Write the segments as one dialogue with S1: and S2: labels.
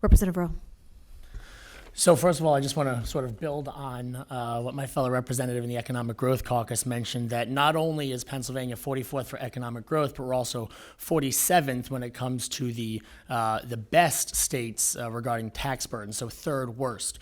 S1: Representative Rowe.
S2: So first of all, I just want to sort of build on what my fellow representative in the Economic Growth Caucus mentioned, that not only is Pennsylvania 44th for economic growth, but we're also 47th when it comes to the best states regarding tax burden, so third worst.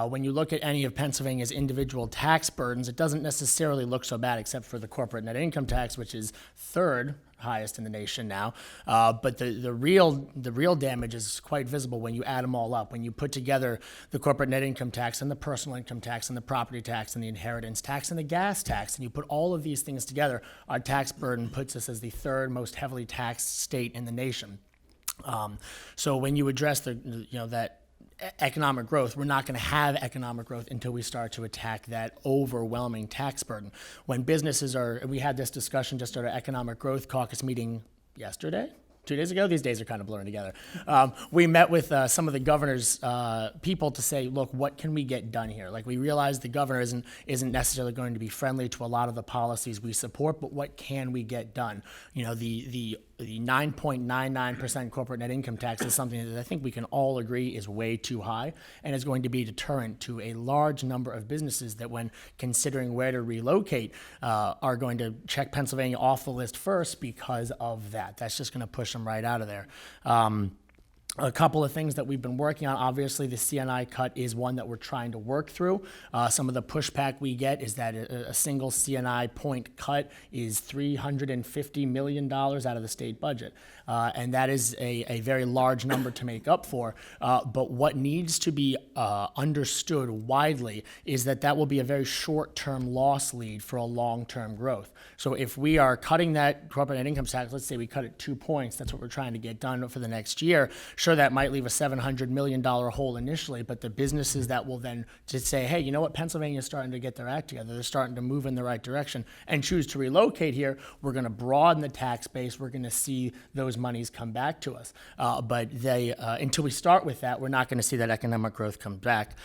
S2: When you look at any of Pennsylvania's individual tax burdens, it doesn't necessarily look so bad, except for the corporate net income tax, which is third highest in the nation now. But the real damage is quite visible when you add them all up. When you put together the corporate net income tax and the personal income tax and the property tax and the inheritance tax and the gas tax, and you put all of these things together, our tax burden puts us as the third most heavily taxed state in the nation. So when you address that economic growth, we're not going to have economic growth until we start to attack that overwhelming tax burden. When businesses we had this discussion just at our Economic Growth Caucus meeting yesterday, 2 days ago. These days are kind of blurring together. We met with some of the governor's people to say, look, what can we get done here? Like, we realize the governor isn't necessarily going to be friendly to a lot of the policies we support, but what can we get done? You know, the 9.99% corporate net income tax is something that I think we can all agree is way too high and is going to be a deterrent to a large number of businesses that, when considering where to relocate, are going to check Pennsylvania off the list first because of that. That's just going to push them right out of there. A couple of things that we've been working on. Obviously, the CNI cut is one that we're trying to work through. Some of the pushback we get is that a single CNI point cut is $350 million out of the state budget. And that is a very large number to make up for. But what needs to be understood widely is that will be a very short-term loss lead for a long-term growth. So if we are cutting that corporate net income tax, let's say we cut it 2 points, that's what we're trying to get done for the next year. Sure, that might leave a $700 million hole initially, but the businesses that will then just say, hey, you know what, Pennsylvania is starting to get their act together, they're starting to move in the right direction and choose to relocate here, we're going to broaden the tax base, we're going to see those monies come back to us. But until we start with that, we're not going to see that economic growth come back.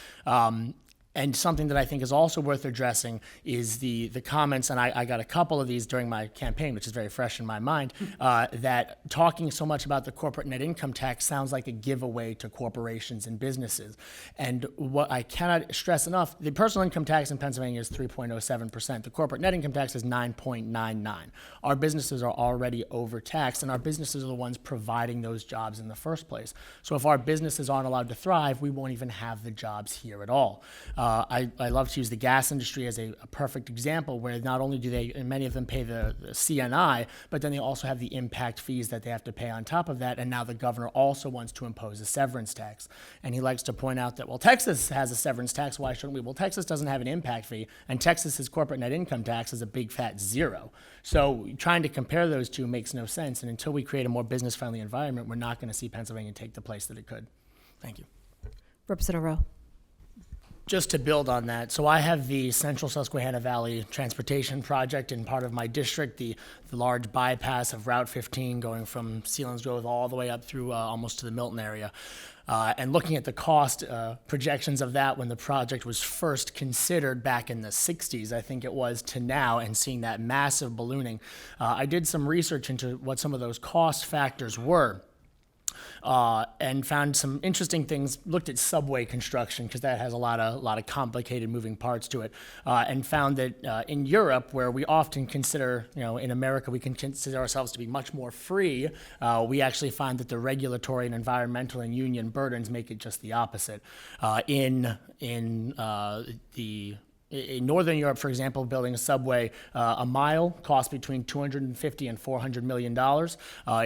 S2: And something that I think is also worth addressing is the comments, and I got a couple of these during my campaign, which is very fresh in my mind, that talking so much about the corporate net income tax sounds like a giveaway to corporations and businesses. And what I cannot stress enough, the personal income tax in Pennsylvania is 3.07%. The corporate net income tax is 9.99. Our businesses are already overtaxed, and our businesses are the ones providing those jobs in the first place. So if our businesses aren't allowed to thrive, we won't even have the jobs here at all. I love to use the gas industry as a perfect example, where not only do many of them pay the CNI, but then they also have the impact fees that they have to pay on top of that. And now the governor also wants to impose a severance tax. And he likes to point out that, well, Texas has a severance tax, why shouldn't we? Well, Texas doesn't have an impact fee, and Texas's corporate net income tax is a big fat zero. So trying to compare those two makes no sense. And until we create a more business-friendly environment, we're not going to see Pennsylvania take the place that it could. Thank you.
S1: Representative Rowe.
S2: Just to build on that, so I have the Central Susquehanna Valley Transportation Project in part of my district, the large bypass of Route 15 going from Selinsgrove all the way up through almost to the Milton area. And looking at the cost projections of that when the project was first considered back in the 60s, I think it was, to now, and seeing that massive ballooning, I did some research into what some of those cost factors were. And found some interesting things, looked at subway construction, because that has a lot of complicated moving parts to it, and found that in Europe, where we often consider, in America, we can consider ourselves to be much more free, we actually find that the regulatory and environmental and union burdens make it just the opposite. In Northern Europe, for example, building a subway, a mile costs between $250 and $400 million.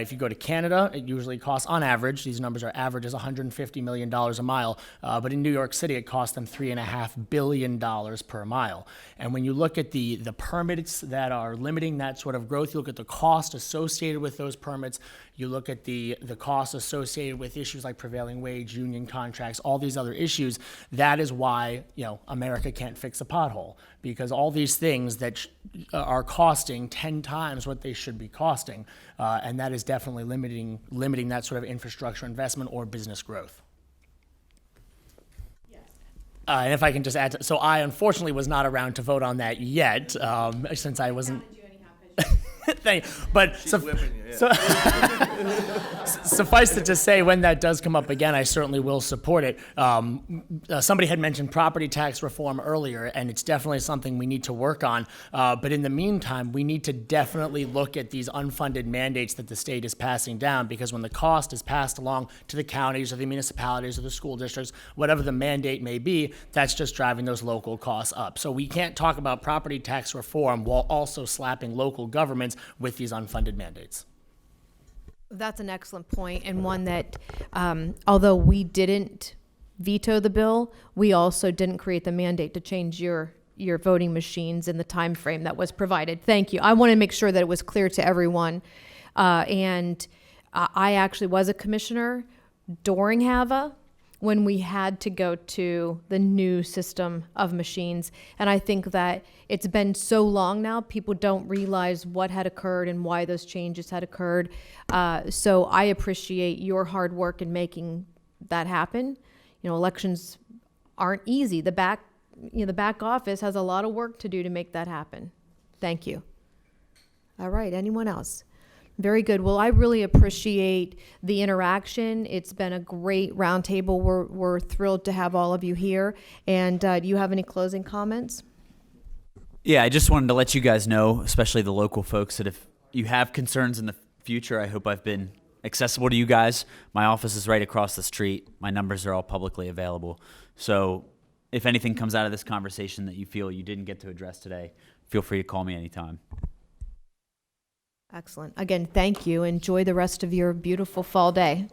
S2: If you go to Canada, it usually costs, on average, these numbers are averages, $150 million a mile. But in New York City, it costs them $3.5 billion per mile. And when you look at the permits that are limiting that sort of growth, you look at the cost associated with those permits, you look at the costs associated with issues like prevailing wage, union contracts, all these other issues. That is why America can't fix a pothole, because all these things that are costing 10 times what they should be costing, and that is definitely limiting that sort of infrastructure investment or business growth. And if I can just add, so I unfortunately was not around to vote on that yet, since I wasn't. But suffice it to say, when that does come up again, I certainly will support it. Somebody had mentioned property tax reform earlier, and it's definitely something we need to work on. But in the meantime, we need to definitely look at these unfunded mandates that the state is passing down, because when the cost is passed along to the counties or the municipalities or the school districts, whatever the mandate may be, that's just driving those local costs up. So we can't talk about property tax reform while also slapping local governments with these unfunded mandates.
S1: That's an excellent point, and one that, although we didn't veto the bill, we also didn't create the mandate to change your voting machines in the time frame that was provided. Thank you. I want to make sure that it was clear to everyone. And I actually was a commissioner during HAVA when we had to go to the new system of machines. And I think that it's been so long now, people don't realize what had occurred and why those changes had occurred. So I appreciate your hard work in making that happen. You know, elections aren't easy. The back office has a lot of work to do to make that happen. Thank you. All right, anyone else? Very good. Well, I really appreciate the interaction. It's been a great roundtable. We're thrilled to have all of you here. And do you have any closing comments?
S3: Yeah, I just wanted to let you guys know, especially the local folks, that if you have concerns in the future, I hope I've been accessible to you guys. My office is right across the street. My numbers are all publicly available. So if anything comes out of this conversation that you feel you didn't get to address today, feel free to call me anytime.
S1: Excellent. Again, thank you. Enjoy the rest of your beautiful fall day.